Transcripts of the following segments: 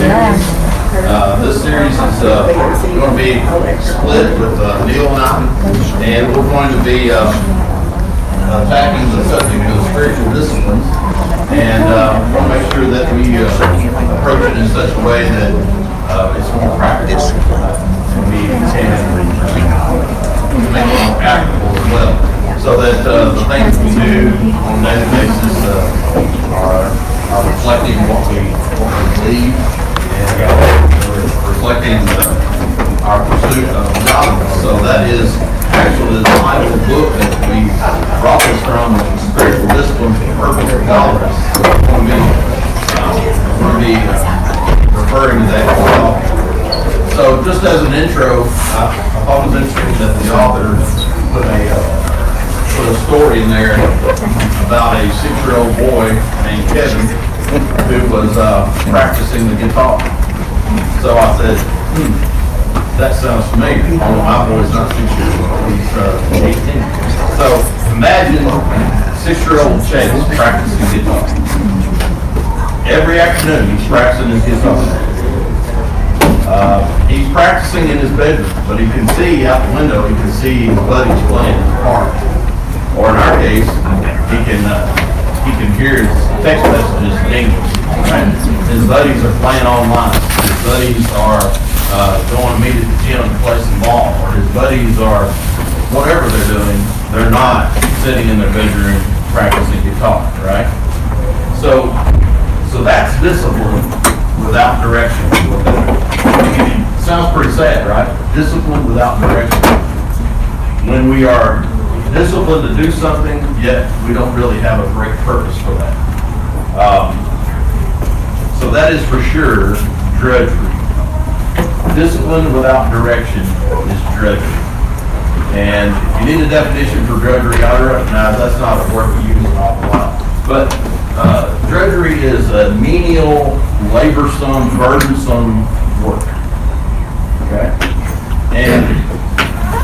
series. This series is going to be split with Neil and I, and we're going to be attacking the subject of spiritual disciplines, and want to make sure that we approach it in such a way that it's more practical, and we can make it more applicable as well, so that the things we do on a daily basis are reflecting what we believe, and reflecting our pursuit of godliness. So that is actually the Bible book that we brought this from, Spiritual Disciplines for the Purpose of Godliness. We're going to be referring to that as well. So just as an intro, I thought it was interesting that the author put a story in there about a 6-year-old boy named Kevin who was practicing the guitar. So I said, that sounds familiar. Although my boy's not 6 years old, he's 18. So imagine 6-year-old Chase practicing guitar. Every afternoon he's practicing his guitar. He's practicing in his bedroom, but he can see out the window, he can see his buddies playing in the park. Or in our case, he can hear his text messages dinging. Right? His buddies are playing online. His buddies are going to meet at the gym to play some ball. Or his buddies are, whatever they're doing, they're not sitting in their bedroom practicing guitar, right? So that's discipline without direction. Sounds pretty sad, right? Discipline without direction. When we are disciplined to do something, yet we don't really have a great purpose for that. So that is for sure drudgery. Discipline without direction is drudgery. And if you need a definition for drudgery, I recognize that's not a word we use an awful lot. But drudgery is a menial, laborsome, burdensome work. Okay? And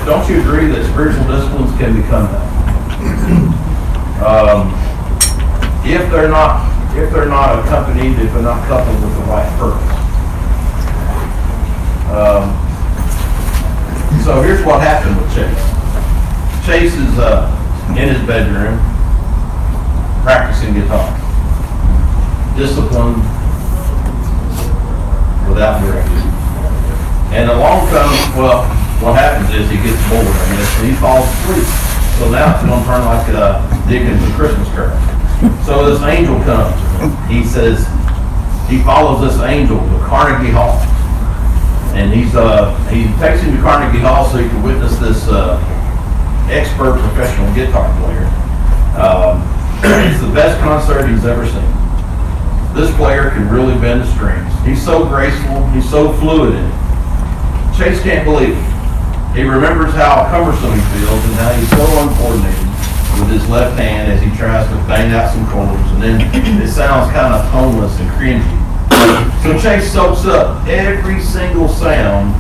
don't you agree that spiritual disciplines can become that? If they're not accompanied, if they're not coupled with the right purpose. So here's what happened with Chase. Chase is in his bedroom practicing guitar. Discipline without direction. And along comes, well, what happens is he gets bored, and he falls asleep. So now it's going to turn like Dickens' A Christmas Carol. So this angel comes. He says, he follows this angel to Carnegie Hall. And he takes him to Carnegie Hall so he can witness this expert professional guitar player. It's the best concert he's ever seen. This player can really bend the strings. He's so graceful, he's so fluid in it. Chase can't believe it. He remembers how cumbersome he feels and how he's so uncoordinated with his left hand as he tries to bang out some chords, and then it sounds kind of toneless and cringy. So Chase soaks up every single sound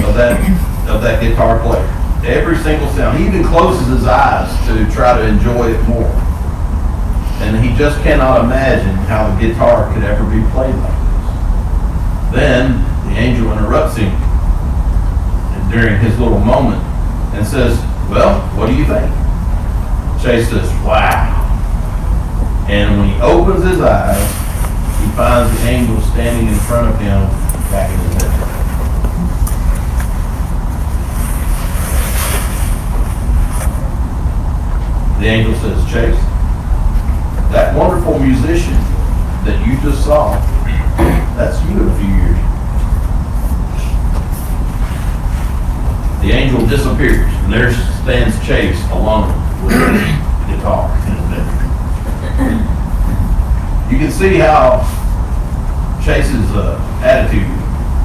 of that guitar player. Every single sound. He even closes his eyes to try to enjoy it more. And he just cannot imagine how the guitar could ever be played like this. Then the angel interrupts him during his little moment and says, well, what do you think? Chase says, wow. And when he opens his eyes, he finds the angel standing in front of him back in his bedroom. The angel says, Chase, that wonderful musician that you just saw, that's you in a few years. The angel disappears, and there stands Chase alone with his guitar in his bedroom. You can see how Chase's attitude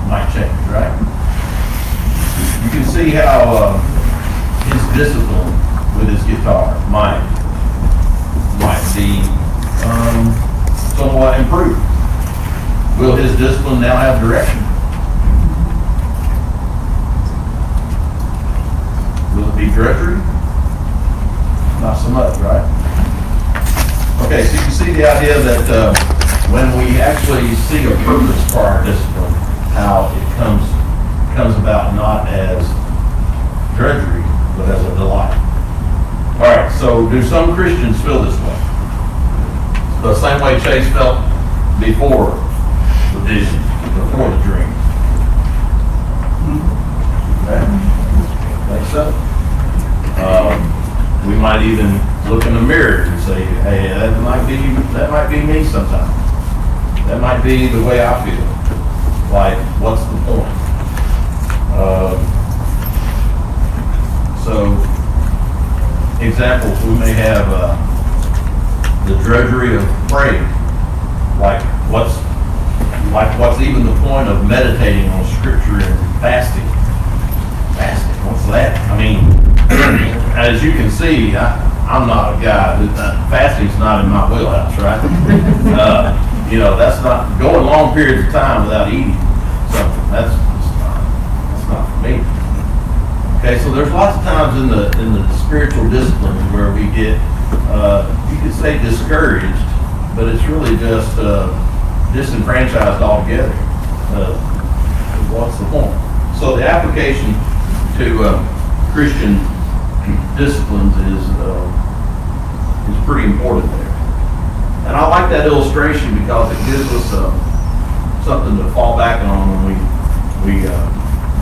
might change, right? You can see how his discipline with his guitar might be somewhat improved. Will his discipline now have direction? Will it be drudgery? Not so much, right? Okay, so you can see the idea that when we actually see a purpose for our discipline, how it comes about not as drudgery, but as a delight. All right, so do some Christians feel this way? The same way Chase felt before the vision, before the dream. Okay. Think so? We might even look in the mirror and say, hey, that might be me sometimes. That might be the way I feel. Like, what's the point? So, examples, we may have the drudgery of praying. Like what's even the point of meditating on Scripture and fasting? Fasting, what's that? I mean, as you can see, I'm not a guy, fasting's not in my wheelhouse, right? That's not, going long periods of time without eating something, that's not for me. Okay, so there's lots of times in the spiritual disciplines where we get, you could say discouraged, but it's really just disenfranchised altogether. What's the point? So the application to Christian disciplines is pretty important there. And I like that illustration because it gives us something to fall back on when we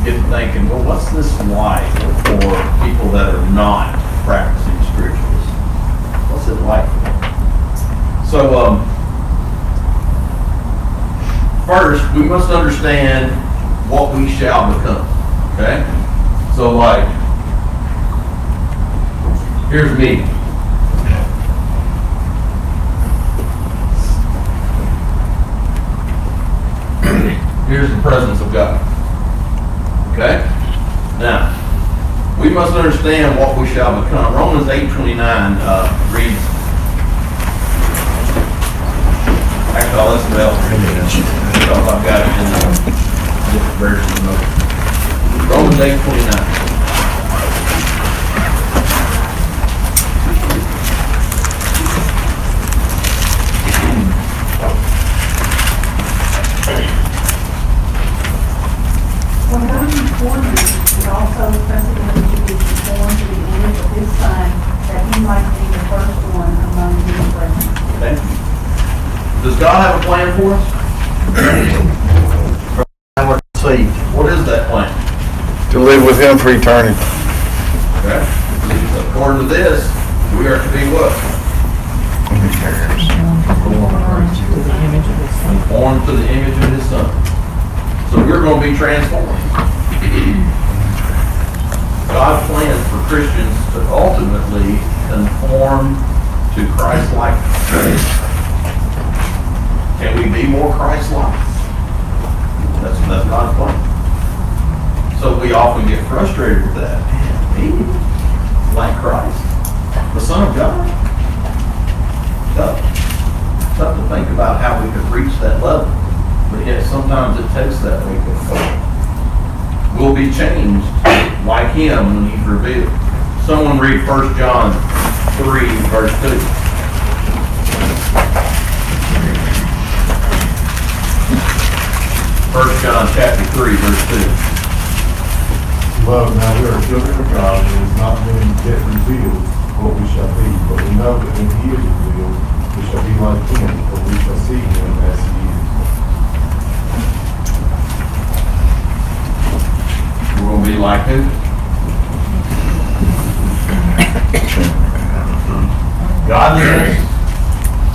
get to thinking, well, what's this like for people that are not practicing spiritualists? What's it like for them? So, first, we must understand what we shall become, okay? So, like, here's me. Here's the presence of God, okay? Now, we must understand what we shall become. Romans 8:29 reads, actually, I'll listen to Elton because I've got it in different versions of it. Romans 8:29. For God informed you, he also preceded you to be conformed to the image of his Son, that he might be the first one among many brethren. Okay. Does God have a plan for us? What is that plan? To live with him for eternity. Okay. According to this, we are to be what? Conformed to the image of his Son. So we're going to be transformed. God plans for Christians to ultimately conform to Christ-likeness. Can we be more Christ-like? That's God's plan. So we often get frustrated with that. Man, me? Like Christ? The Son of God? Tough to think about how we could reach that level. But yet sometimes it takes that way to go. We'll be changed like him when he's revealed. Someone read 1 John 3, verse 2. 1 John chapter 3, verse 2. Beloved, now we are children of God, and it has not been yet revealed what we shall be. But we know that when he is revealed, we shall be like him, for we shall see him as he is. We're going to be like who? Godliness,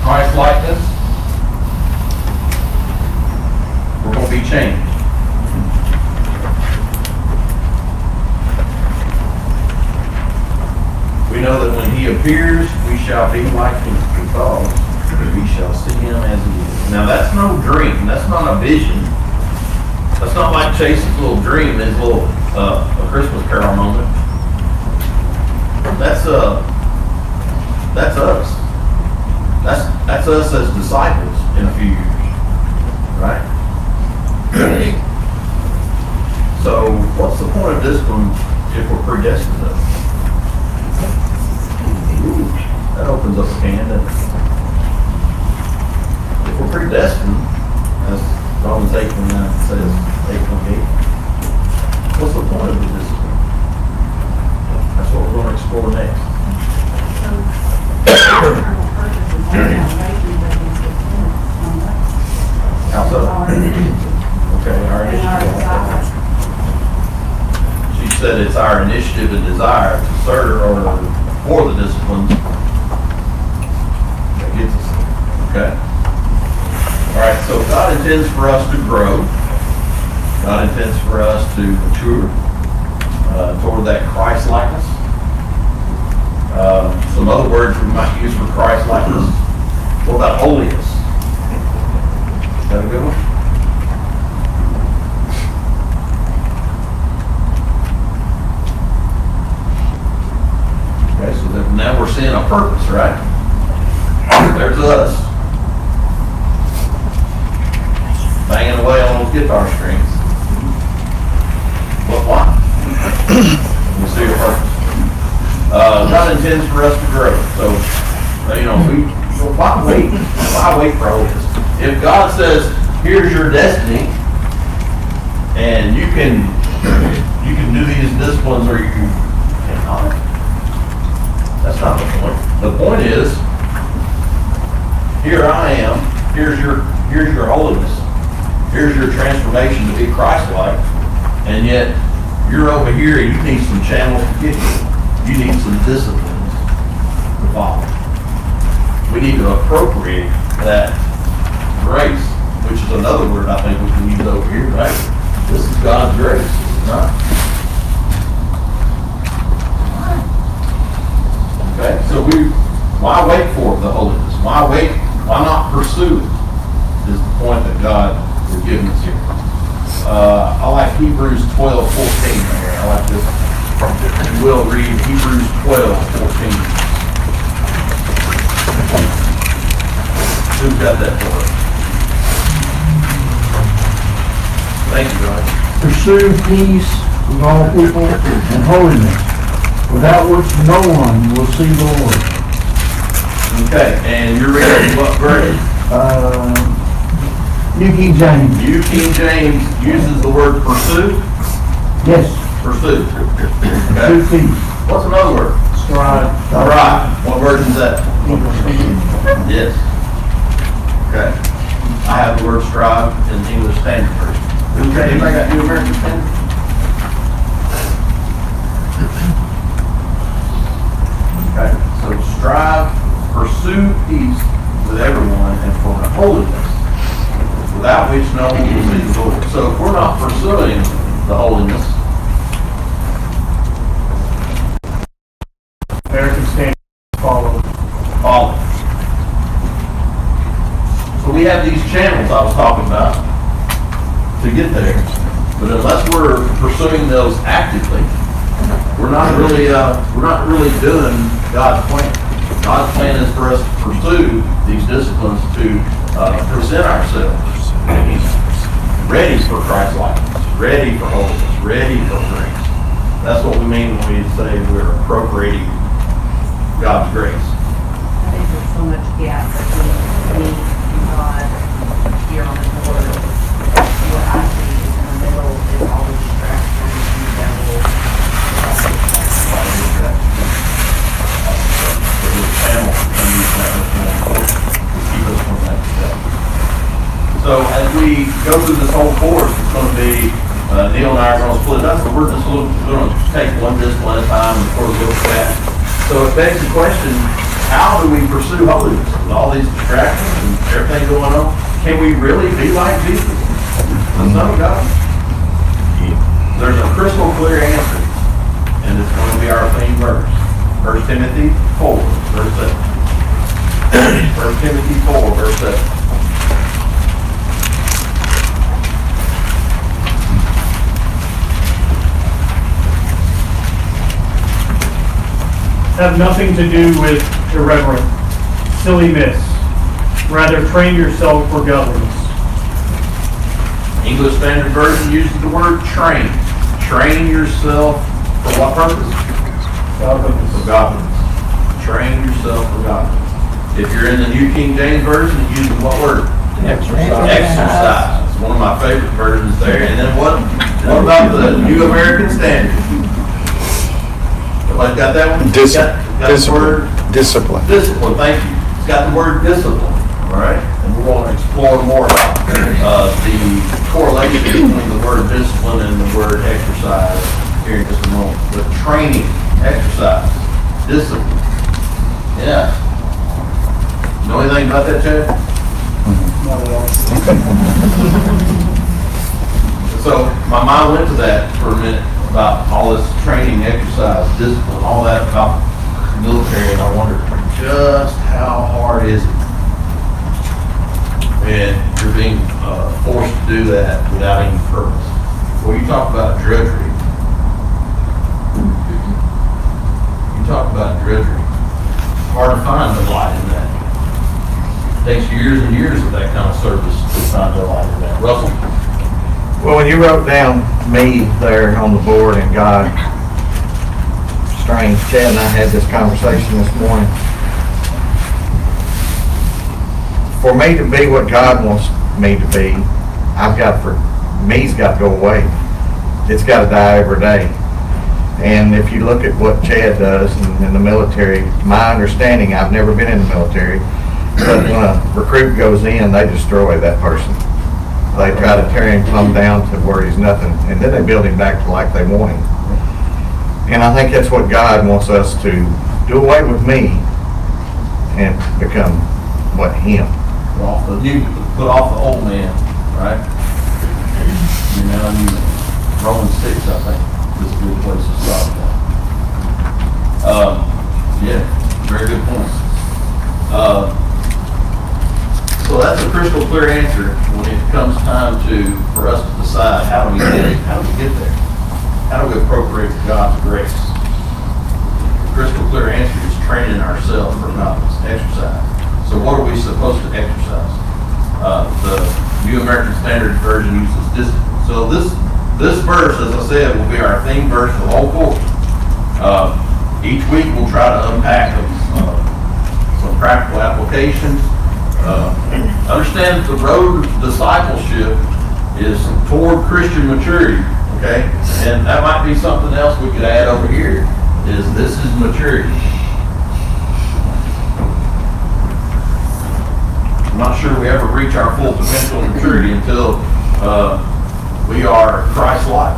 Christ-likeness. We're going to be changed. We know that when he appears, we shall be like him because we shall see him as he is. Now that's no dream. That's not a vision. That's not like Chase's little dream, his little a Christmas Carol moment. That's us. That's us as disciples in a few years, right? So, what's the point of discipline if we're predestined? That opens up a can, doesn't it? If we're predestined, That's Romans 8:29 says, 8:28. What's the point of the discipline? That's what we're going to explore next. So, eternal purpose is our salvation, but it's dependent on us. How so? Our initiative Okay, our and our initiative. desire. She said it's our initiative and desire to serve or for the disciplines that gets us there. Okay? All right, so God intends for us to grow. God intends for us to mature toward that Christ-likeness. Some other words we might use for Christ-likeness. What about holiness? Is that a good one? Okay, so that now we're seeing a purpose, right? There's us. Banging away on those guitar strings. But why? We see a purpose. God intends for us to grow. So, why wait? Why wait for holiness? If God says, here's your destiny, and you can do these disciplines or you cannot. That's not the point. The point is, here I am, here's your holiness. Here's your transformation to be Christ-like, and yet you're over here and you need some channels to get you. You need some disciplines to follow. We need to appropriate that grace, which is another word I think we can use over here, right? This is God's grace, is it not? Okay, so why wait for the holiness? Why wait? Why not pursue it? Is the point that God is giving us here. I like Hebrews 12:14 there. I like this. You will read Hebrews 12:14. Who's got that for us? Thank you, Ryan. Pursue peace with all people and holiness, without which no one will see the Lord. Okay, and you're reading what version? New King James. New King James uses the word pursue. Yes. Pursue. Pursue Okay. peace. What's another word? Strive. Right. What version is that? Yes. Okay. I have the word strive in the English Standard Version. Okay, anybody got New American Standard? Okay, so strive, pursue peace with everyone and for holiness, without which no one will see the Lord. So if we're not pursuing the holiness, American Standard follow. So we have these channels I was talking about to get there, but unless we're pursuing those actively, we're not really doing God's plan. God's plan is for us to pursue these disciplines to present ourselves ready for Christ-likeness, ready for holiness, ready for grace. That's what we mean when we say we're appropriating God's grace. I think there's so much gap between me and God here on the board. What I see is in the middle is all the distractions and the devil. So as we go through this whole course, it's going to be, Neil and I are going to split it up, but we're just going to take one discipline at a time and sort of look at. So it begs the question, how do we pursue holiness with all these distractions and everything going on? Can we really be like Jesus, the Son of God? There's a crystal clear answer, and it's going to be our theme verse. 1 Timothy 4, verse 7. 1 Timothy 4, verse 7. Have nothing to do with irreverent, silly myths. Rather, train yourself for godliness. English Standard Version uses the word train. Train yourself for what purpose? Godliness. For godliness. Train yourself for godliness. If you're in the New King James Version, it uses what word? Exercise. favorite versions there. And then what about the New American Standard? Everybody got that one? Got the word Discipline. discipline, thank you. It's got the word discipline, all right? And we're going to explore more about the correlation between the word discipline and the word exercise here in just a moment. The training, exercise, discipline. Yeah. Know anything about that, Chad? So my mind went to that for a minute about all this training, exercise, discipline, all that about the military, and I wondered just how hard is it? And you're being forced to do that without any purpose. Well, you talk about drudgery. You talk about drudgery. It's hard to find the light in that. It takes years and years of that kind of service to find the light in that. Russell? Well, when you wrote down me there on the board and God, strange, Chad and I had this conversation this morning. For me to be what God wants me to be, me's got to go away. It's got to die every day. And if you look at what Chad does in the military, my understanding, I've never been in the military, but when a recruit goes in, they destroy that person. They try to tear him plumb down to where he's nothing, and then they build him back to like they want him. And I think that's what God wants us to do away with me and become what Him. Put off the old man, right? You know, Romans 6, I think, is a good place to start that. Yeah, very good point. So that's a crystal clear answer when it comes time for us to decide how do we get there? How do we appropriate God's grace? The crystal clear answer is training ourselves for godliness, exercise. So what are we supposed to exercise? The New American Standard Version uses discipline. So this verse, as I said, will be our theme verse for the whole course. Each week we'll try to unpack some practical applications. Understand that the road to discipleship is toward Christian maturity, okay? And that might be something else we could add over here, is this is maturity. I'm not sure we ever reach our full potential and maturity until we are Christ-like.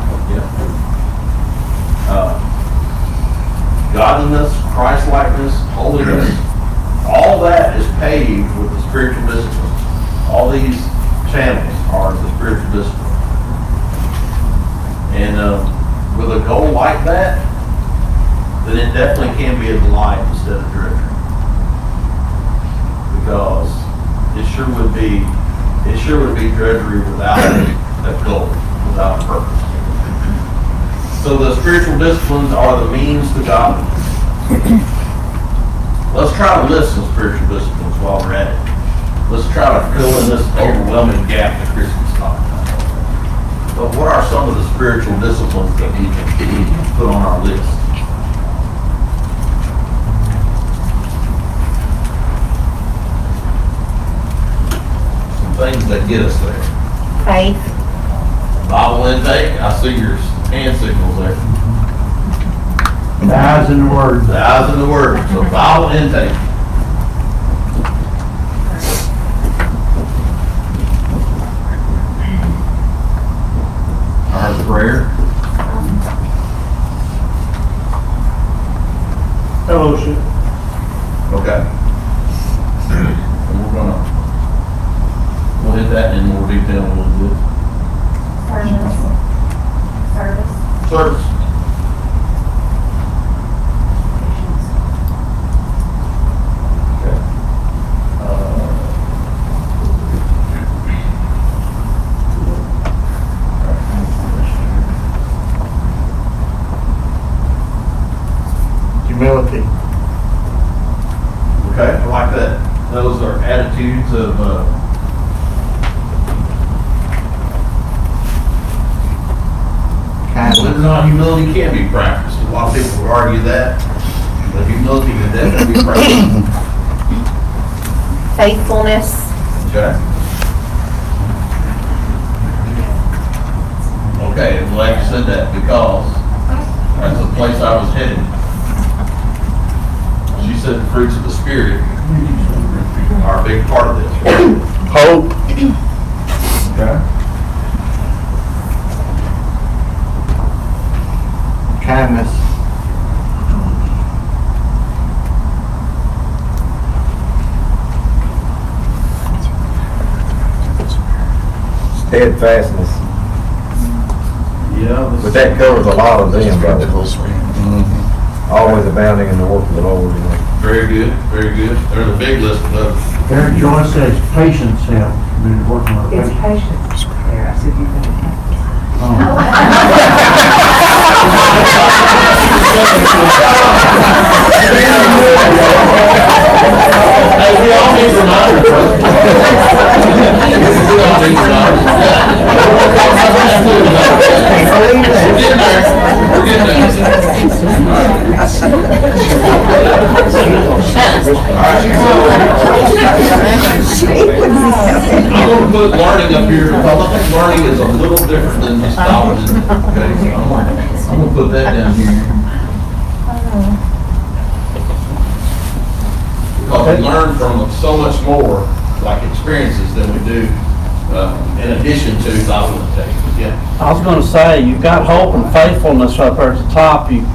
Godliness, Christ-likeness, holiness, all that is paved with the spiritual disciplines. All these channels are the spiritual discipline. And with a goal like that, then it definitely can be a delight instead of drudgery. Because it sure would be drudgery without a goal, without a purpose. So the spiritual disciplines are the means to godliness. Let's try to list some spiritual disciplines while we're at it. Let's try to fill in this overwhelming gap that Christmas talked about. But what are some of the spiritual disciplines that we can put on our list? Some things that get us there. Faith. Bible intake, I see your hand signals there. The eyes in the Word. The eyes in the Word. So Bible intake. Our prayer. Fellowship. Okay. And we'll hit that in more detail in a little bit. Service. Service. Humility. Okay, I like that. Those are attitudes of whether or not humility can be practiced. A lot of people would argue that, but humility can definitely be practiced. Faithfulness. Okay? said that because that's the place I was headed. She said the fruits of the Spirit are a big part of this. Hope, Okay. Kindness, steadfastness, Yeah. but that covers a lot of them, brother. Mm-hmm. Always abounding in the work of the Lord, you know. Very good, very good. There's a big list of those. Eric Joyce says patience helps, been working on It's patience. patience there, I said you can. Oh. Hey, we all need reminders, brother. We all need reminders. We're getting there. We're getting there. I'm gonna put learning up here because I think learning is a little different than just knowledge. Okay, so I'm gonna put that down here. Because we learn from so much more, like experiences, than we do in addition to knowledge and technique. Yeah. I was gonna say, you've got hope and faithfulness up there at the top. You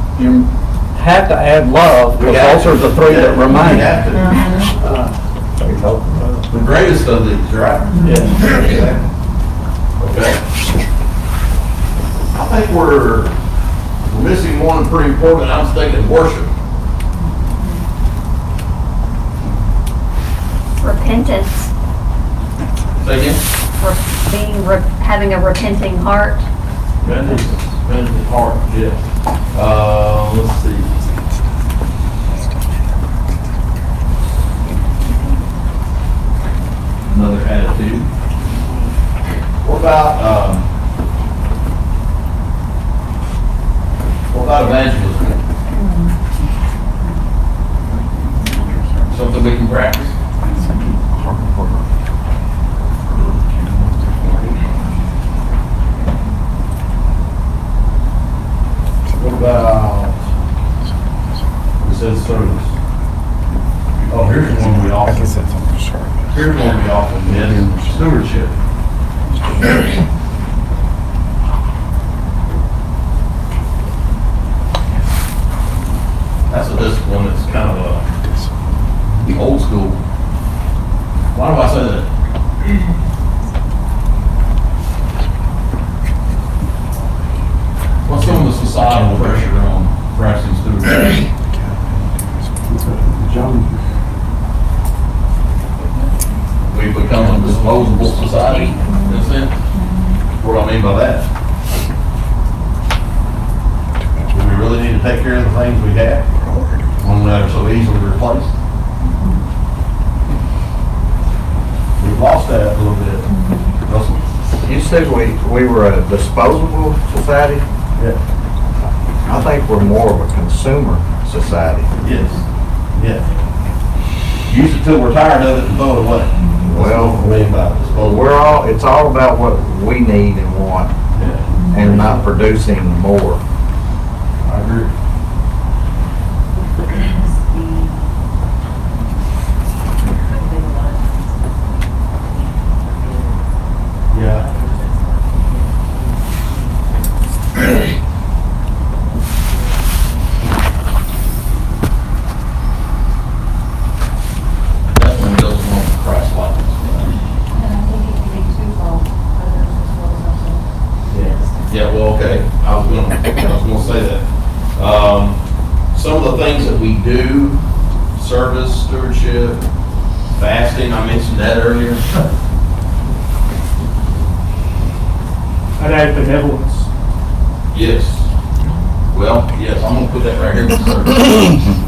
have to add love, We because have those are the three that We remain. have to. The greatest of these, right? Yeah. Okay. I think we're missing one pretty important. I was thinking worship. Repentance, Say again? having a repenting heart. Repentance heart, yeah. Let's see. Another attitude. What about evangelism? Something we can practice? What about, we said service. Oh, here's one we I often, guess that's on the chart. here's one we often miss, stewardship. That's a discipline that's kind of old school. Why do I say that? What's some of the societal pressure on practicing stewardship? We've become a disposable society, in a sense. What do I mean by that? Do we really need to take care of the things we have when they're so easily replaced? We've lost that a little bit. Russell? You said we were a disposable society? Yeah. I think we're more of a consumer society. Yes. Yeah. Use it till we're tired of it and throw it away. Well, That's what I mean by disposable. it's all about what we need and want, Yeah. and not producing more. I agree. Yeah. Definitely goes along with Christ likeness. And I think it can be twofold, others as well as ourselves. Yeah, well, okay, I was gonna say that. Some of the things that we do, service, stewardship, fasting, I mentioned that earlier. I'd add benevolence. Yes. Well, yes, I'm gonna put that right here with service.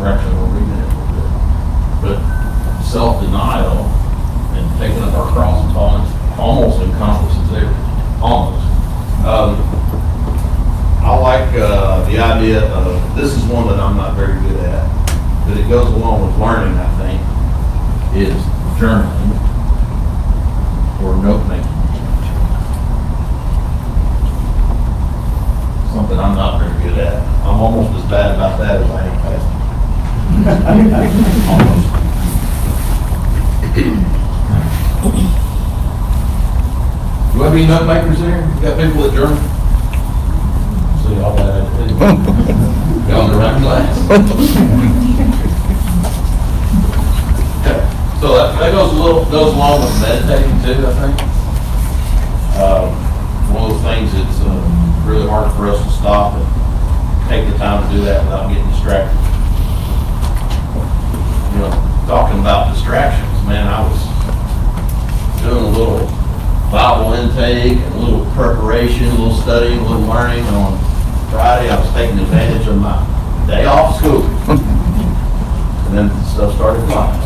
Actually, we'll read that a little bit. But self-denial and taking up our cross and following almost encompasses everything, almost. I like, the idea of, this is one that I'm not very good at, but it goes along with learning, I think, is journaling or note making. Something I'm not very good at. I'm almost as bad about that as I am fasting. Almost. Do we have any note makers here? You got people that journal? See all that I did. Got the right class. So that goes along with meditating too, I think. One of those things that's really hard for us to stop and take the time to do that without getting distracted. You know, talking about distractions, man, I was doing a little Bible intake and a little preparation, a little studying, a little learning on Friday. I was taking advantage of my day off school. And then stuff started flying.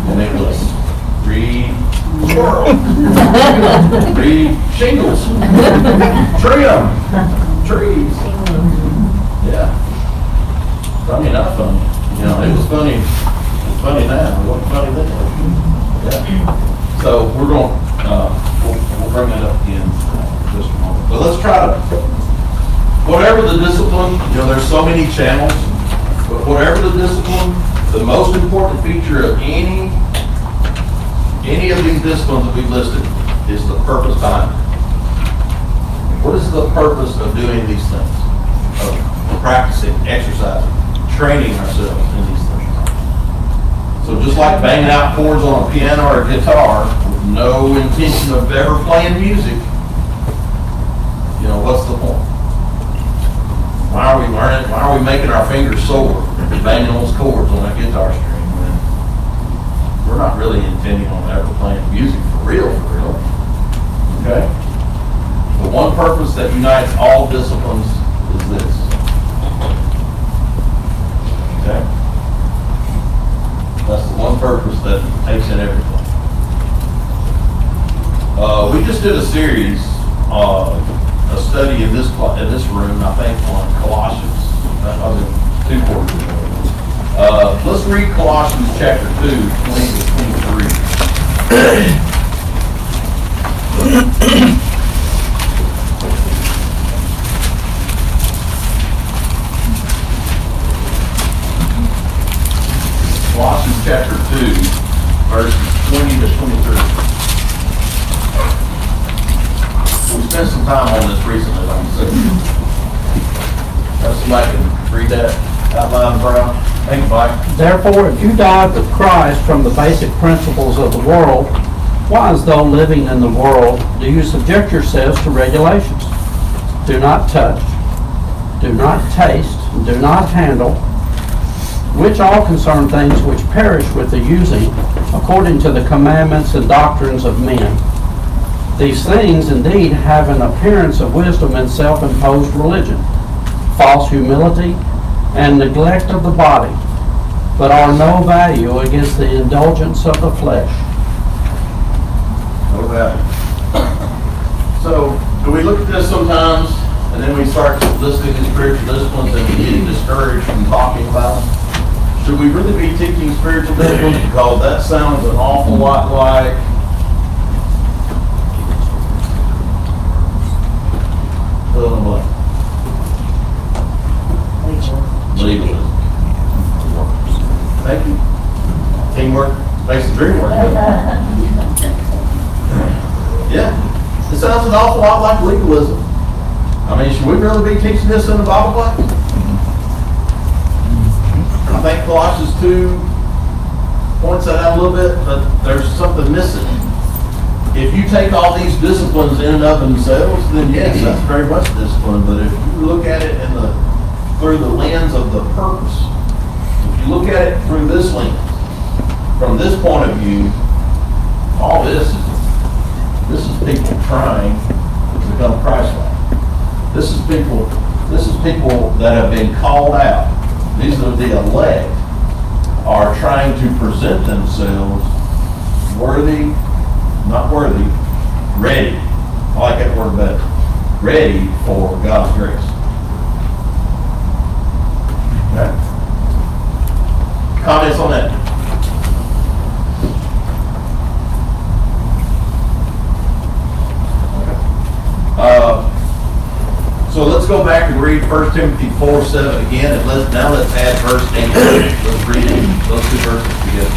And it was read squirrel, read shingles, trim, trees. Yeah. Funny enough, funny. You know, it was funny. It's funny now. It wasn't funny then. Yeah. So we're going, we'll bring that up again in just a moment. But let's try to, whatever the discipline, you know, there's so many channels, but whatever the discipline, the most important feature of any of these disciplines that we've listed is the purpose behind it. What is the purpose of doing these things? Of practicing, exercising, training ourselves in these things. So just like banging out chords on a piano or a guitar with no intention of ever playing music, you know, what's the point? Why are we learning? Why are we making our fingers sore banging those chords on that guitar string? We're not really intending on ever playing music for real. Okay? The one purpose that unites all disciplines is this. Okay? That's the one purpose that takes in everything. We just did a series, a study in this room, I think, on Colossians. That was 2 quarters ago. Let's read Colossians chapter 2, 20 to 23. Colossians chapter 2, verses 20 to 23. We spent some time on this recently, like I said. Somebody can read that out loud and proud. Thank you, Mike. Therefore, if you died with Christ from the basic principles of the world, why, as though living in the world, do you subject yourselves to regulations? Do not touch, do not taste, do not handle, which all concern things which perish with the using, according to the commandments and doctrines of men. These things indeed have an appearance of wisdom and self-imposed religion, false humility, and neglect of the body, but are no value against the indulgence of the flesh. No value. So, do we look at this sometimes, and then we start listing the spiritual disciplines and we get discouraged from talking about them? Should we really be teaching spiritual disciplines? Because that sounds an awful lot like fill in the blank. Legalism. Thank you. Teamwork makes the dream work. Yeah. It sounds an awful lot like legalism. I mean, should we really be teaching this in the Bible class? I think Colossians 2 points that out a little bit, but there's something missing. If you take all these disciplines in and of themselves, then yes, that's very much discipline. But if you look at it through the lens of the purpose, if you look at it through this lens, from this point of view, all this is people trying to become Christ-like. This is people that have been called out. These are the elect, are trying to present themselves worthy not worthy, ready. I like that word better. Ready for God's grace. Okay. Comments on that? So let's go back and read 1 Timothy 4:7 again, and let's add verse 8. Let's read those two verses together.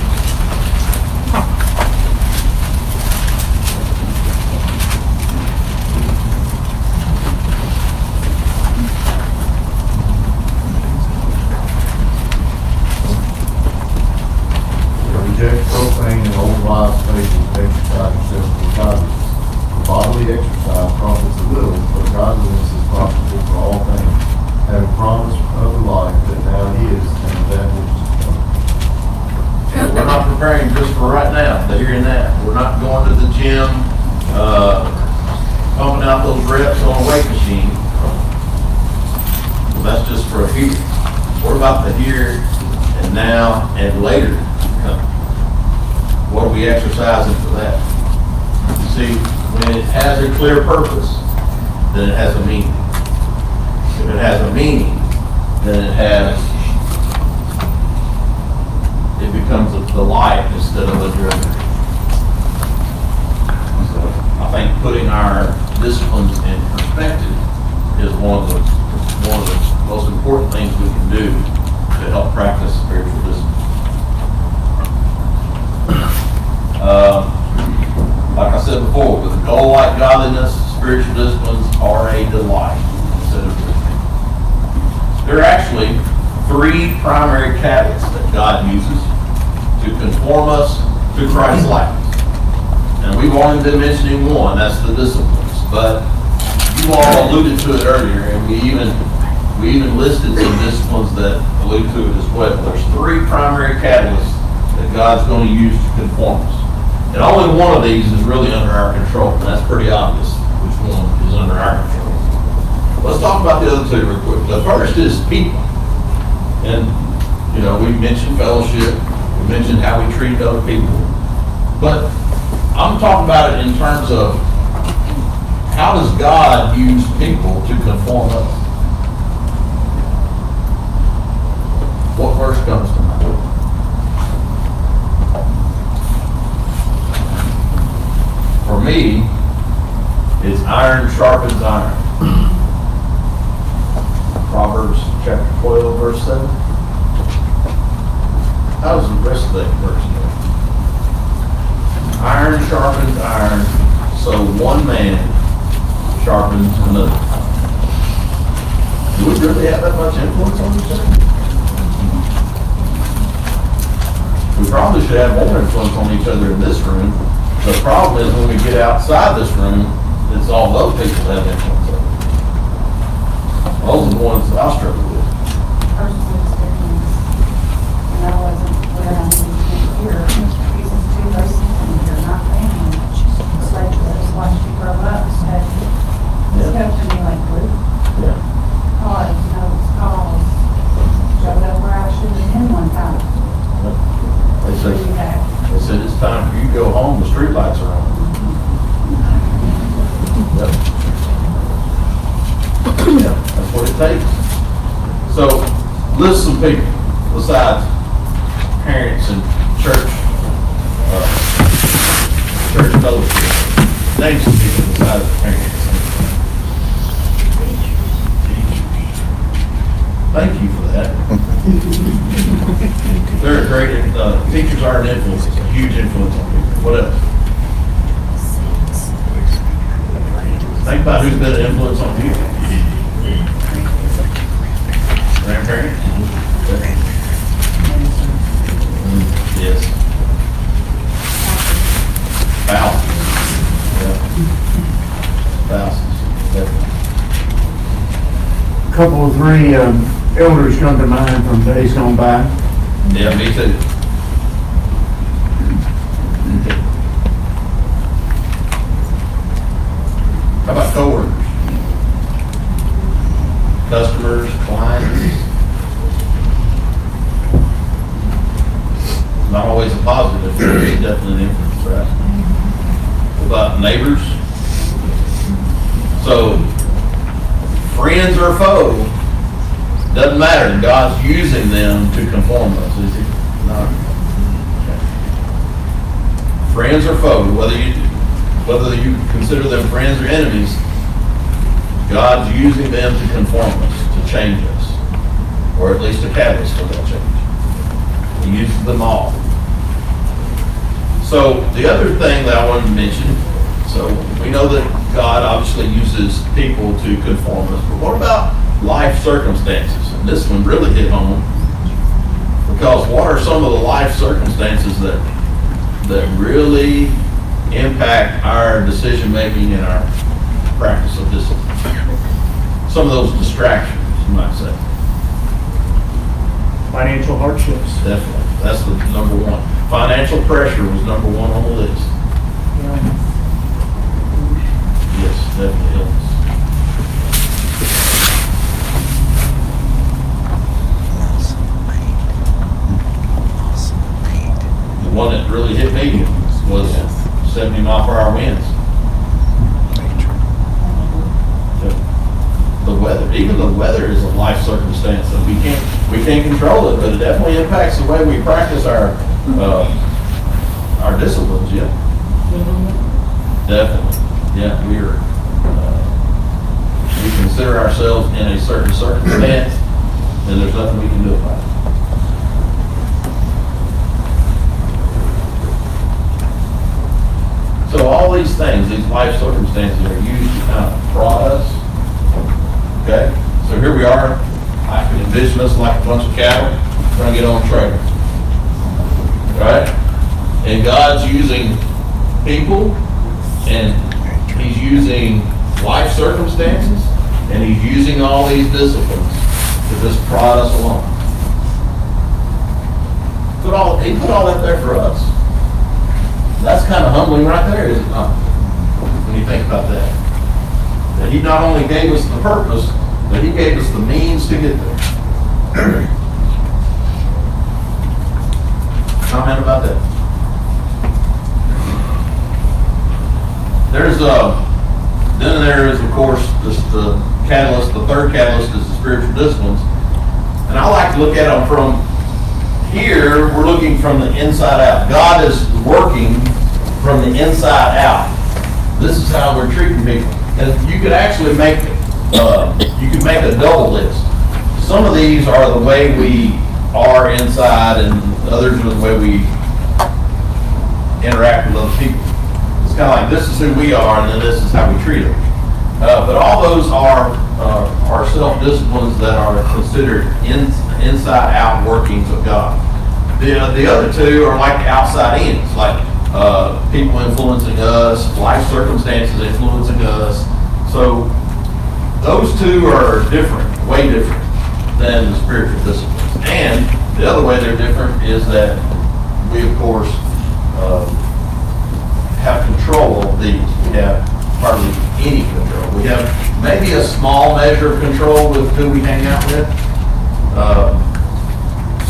Reject profane and old wives' fables, exercise yourself with godliness. Bodily exercise profits a little, but godliness is profitable for all things, having promise of the life that now is and that which is to come. We're not preparing just for right now, the here and now. We're not going to the gym, pumping out those reps on a weight machine. Well, that's just for a here. What about the here and now and later to come? What are we exercising for that? You see, when it has a clear purpose, then it has a meaning. If it has a meaning, then it becomes a delight instead of a drudgery. So I think putting our disciplines in perspective is one of the most important things we can do to help practice spiritual discipline. Like I said before, with a goal like godliness, spiritual disciplines are a delight instead of drudgery. There are actually three primary catalysts that God uses to conform us to Christ's likeness. And we've only been mentioning one, that's the disciplines. But you all alluded to it earlier, and we even listed some disciplines that allude to it as well. There's three primary catalysts that God's going to use to conform us. And only one of these is really under our control, and that's pretty obvious which one is under our control. Let's talk about the other two real quick. The first is people. And, you know, we mentioned fellowship, we mentioned how we treat other people. But I'm talking about it in terms of how does God use people to conform us? What verse comes to mind? For me, it's iron sharpens iron. Proverbs chapter 12, verse 7. How does the rest of that verse go? Iron sharpens iron, so one man sharpens another. Do we really have that much influence on each other? We probably should have more influence on each other in this room. The problem is when we get outside this room, it's all those people that have influence over. Those are the ones that I struggle with. Personally, and I wasn't where I needed to be here. These are two races in here, not family. It's like just watched you grow up, so it's helping me like Luke. Yeah. God knows calls. Showed up where I should have been one time. They said it's time for you to go home, the streetlights are on. Yep. Yeah, that's what it takes. So, list some people besides parents and church fellowship. Name some people besides parents. Thank you for that. They're a great, teachers are an influence, a huge influence on people. What else? Think about who's been an influence on you. Grandparents? Yes. Spouses. Yeah. Spouses, definitely. Couple of three elders come to mind from days gone by. Yeah, me too. How about coworkers? Customers, clients? Not always a positive, but it's definitely an influence, right? about neighbors. So, friends or foe, doesn't matter. God's using them to conform us, is he? No. Okay. Friends or foe, whether you consider them friends or enemies, God's using them to conform us, to change us, or at least a catalyst for that change. He uses them all. So the other thing that I wanted to mention, so we know that God obviously uses people to conform us, but what about life circumstances? And this one really hit home, because what are some of the life circumstances that really impact our decision making and our practice of discipline? Some of those distractions, you might say. Financial hardships. Definitely. That's the number one. Financial pressure was number one on the list. Yes, definitely illness. The one that really hit me was 70 mile per hour winds. The weather, even the weather is a life circumstance that we can't control it, but it definitely impacts the way we practice our disciplines. Yeah, definitely. Yeah, we consider ourselves in a certain circumstance, and there's nothing we can do about it. So all these things, these life circumstances, are used to kind of prod us. Okay, so here we are. I can envision us like a bunch of cattle trying to get on a trailer, right? And God's using people, and He's using life circumstances, and He's using all these disciplines to just prod us along. He put all that there for us. That's kind of humbling right there, is it not? When you think about that. That He not only gave us the purpose, but He gave us the means to get there. Comment about that? Then there is, of course, the catalyst. The third catalyst is the spiritual disciplines. And I like to look at them from here. We're looking from the inside out. God is working from the inside out. This is how we're treating people. And you could actually make a double list. Some of these are the way we are inside, and others are the way we interact with other people. It's kind of like this is who we are, and then this is how we treat them. But all those are self-disciplines that are considered inside-out workings of God. The other two are like outside ins, like people influencing us, life circumstances influencing us. So those two are different, way different than the spiritual disciplines. And the other way they're different is that we, of course, have control of these. We have hardly any control. We have maybe a small measure of control with who we hang out with,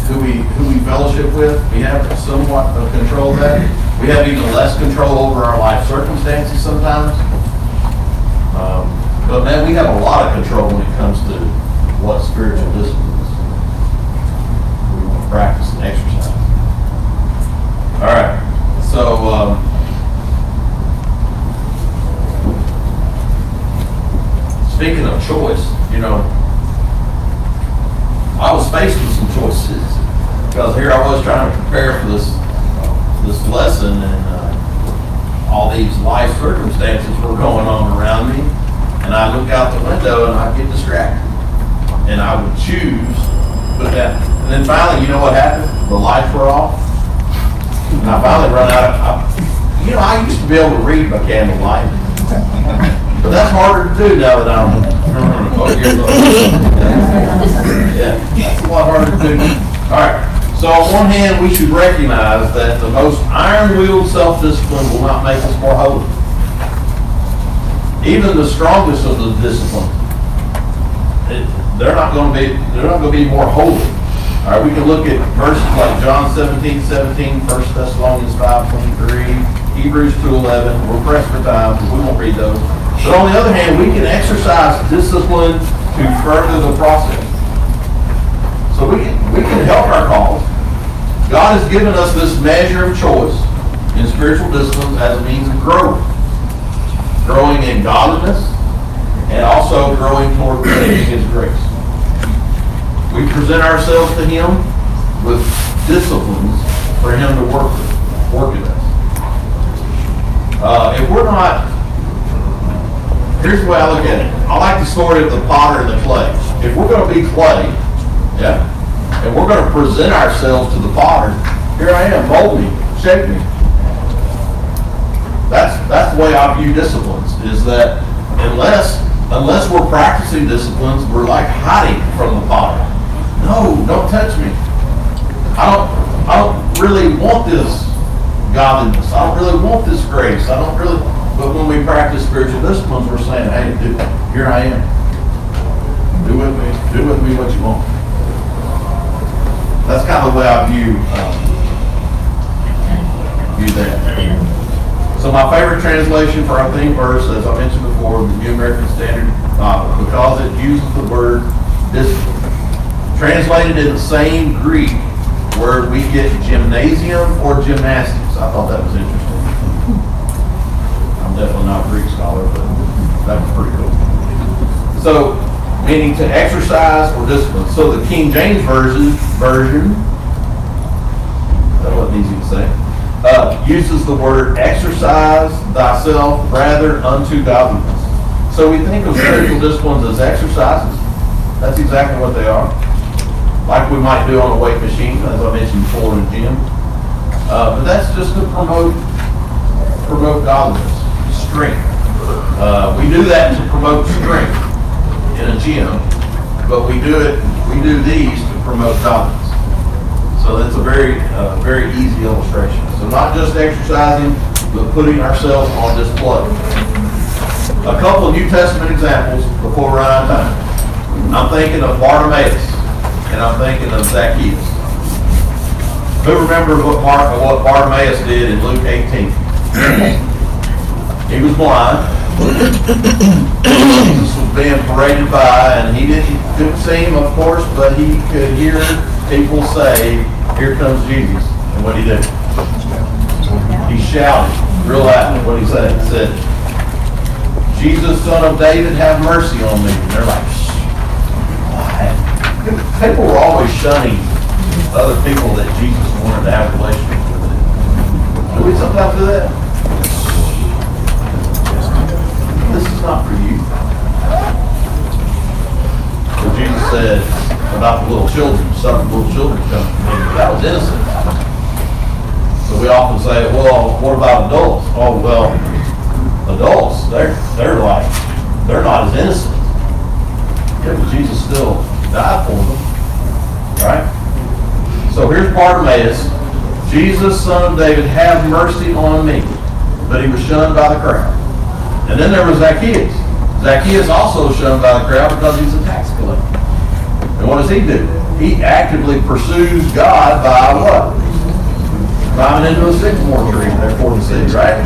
who we fellowship with. We have somewhat of control of that. We have even less control over our life circumstances sometimes. But man, we have a lot of control when it comes to what spiritual disciplines we want to practice and exercise. All right, so speaking of choice, I was faced with some choices because here I was trying to prepare for this lesson, and all these life circumstances were going on around me, and I look out the window and I get distracted, and I would choose to put that. And then finally, you know what happened? The lights were off, and I finally run out of. I used to be able to read by candlelight. But that's harder to do now that I'm 40 years old. Yeah, that's a lot harder to do. All right. So on one hand, we should recognize that the most iron-willed self-discipline will not make us more holy. Even the strongest of the disciplines, they're not going to be more holy. All right. We can look at verses like John 17:17, 1 Thessalonians 5:23. Hebrews 2:11, we're pressed for time, we won't read those. But on the other hand, we can exercise discipline to further the process. So we can help our cause. God has given us this measure of choice in spiritual disciplines as a means of growth. Growing in godliness and also growing toward receiving His grace. We present ourselves to Him with disciplines for Him to work in us. If we're not, here's the way I look at it. I like the story of the potter and the clay. If we're going to be clay, yeah, and we're going to present ourselves to the potter, here I am, mold me, shape me. That's the way I view disciplines, is that unless we're practicing disciplines, we're like hiding from the potter. No, don't touch me. I don't really want this godliness. I don't really want this grace. But when we practice spiritual disciplines, we're saying, hey, dude, here I am. Do with me what you want. That's kind of the way I view that. So my favorite translation for our theme verse, as I mentioned before, the New American Standard Bible, because it uses the word discipline. Translated in the same Greek where we get gymnasium or gymnastics. I thought that was interesting. I'm definitely not a Greek scholar, but that was pretty cool. So, meaning to exercise or discipline. So the King James version, that wasn't easy to say, uses the word exercise thyself rather unto godliness. So we think of spiritual disciplines as exercises. That's exactly what they are. Like we might do on a weight machine, as I mentioned before in the gym. But that's just to promote godliness, strength. We do that to promote strength in a gym, but we do these to promote godliness. So that's a very easy illustration. So not just exercising, but putting ourselves on display. A couple of New Testament examples before we run out of time. I'm thinking of Bartimaeus, and I'm thinking of Zacchaeus. Who remembers what Bartimaeus did in Luke 18? He was blind. Jesus was being paraded by, and he couldn't see him, of course, but he could hear people say, "Here comes Jesus." And what did he do? He shouted real loud. What did he say? He said, "Jesus, Son of David, have mercy on me." And they're like, "Shh, quiet." People were always shunning other people that Jesus wanted to have a relationship with. Do we sometimes do that? This is not for you. So Jesus said about the little children, some little children coming to me. That was innocent. So we often say, well, what about adults? Oh, well, adults, they're not as innocent. Yeah, but Jesus still died for them, right? So here's Bartimaeus. Jesus, Son of David, have mercy on me. But he was shunned by the crowd. And then there was Zacchaeus. Zacchaeus also shunned by the crowd because he's a tax collector. And what does he do? He actively pursues God by what? Climbing into a sycamore tree, therefore the city, right?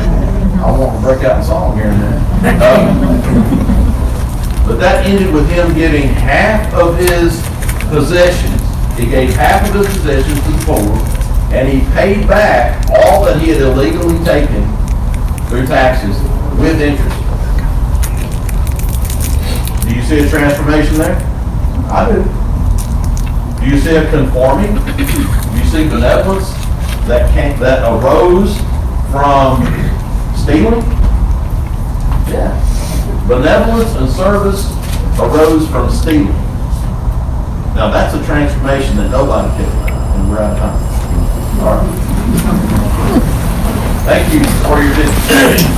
I want to break out in song here and there. But that ended with him giving half of his possessions. He gave half of his possessions to the poor, and he paid back all that he had illegally taken through taxes with interest. Do you see a transformation there? I do. Do you see a conforming? Do you see benevolence that arose from stealing? Yeah. Benevolence and service arose from stealing. Now that's a transformation that nobody can, and we're out of time. All right. Thank you for your attention.